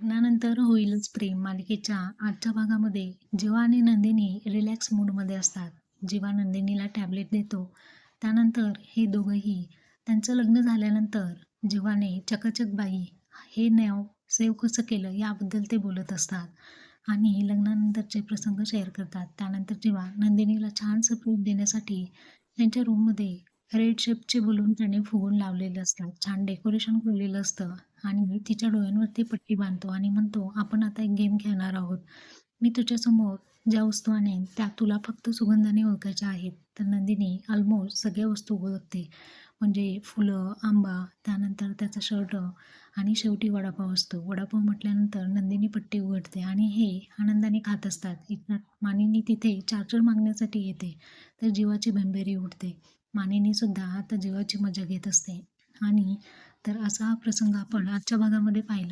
लग्नानंतर होईलच प्रेम मालिकेच्या आजच्या भागामध्ये जीवा आणि नंदिनी रिलॅक्स मूडमध्ये असतात. जीवा नंदिनीला टॅबलेट देतो. त्यानंतर हे दोघंही त्यांचं लग्न झाल्यानंतर जीवाने चकाचक बाई हे नाव सेव्ह कसं केलं याबद्दल ते बोलत असतात आणि लग्नानंतरचे प्रसंग शेअर करतात. त्यानंतर जीवा नंदिनीला छानसं प्रेम देण्यासाठी त्यांच्या रूममध्ये रेड शेपचे बलून त्याने फुगून लावलेले असतात. छान डेकोरेशन केलेलं असतं आणि तिच्या डोळ्यांवरती पट्टी बांधतो आणि म्हणतो, "आपण आता एक गेम खेळणार आहोत. मी तुझ्यासमोर ज्या वस्तू आणेन, त्या तुला फक्त सुगंधाने ओळखायच्या आहेत." तर नंदिनी ऑलमोस्ट सगळ्या वस्तू ओळखते. म्हणजे फुलं, आंबा, त्यानंतर त्याचा शर्ट आणि शेवटी वडापाव असतो. वडापाव म्हटल्यानंतर नंदिनी पट्टी उघडते आणि हे आनंदाने खात असतात. इतक्यात मानिनी तिथे चार्जर मागण्यासाठी येते. तर जीवाची भंबेरी उडते. मानिनीसुद्धा आता जीवाची मजा घेत असते आणि तर असा हा प्रसंग आपण आजच्या भागामध्ये पाहिला.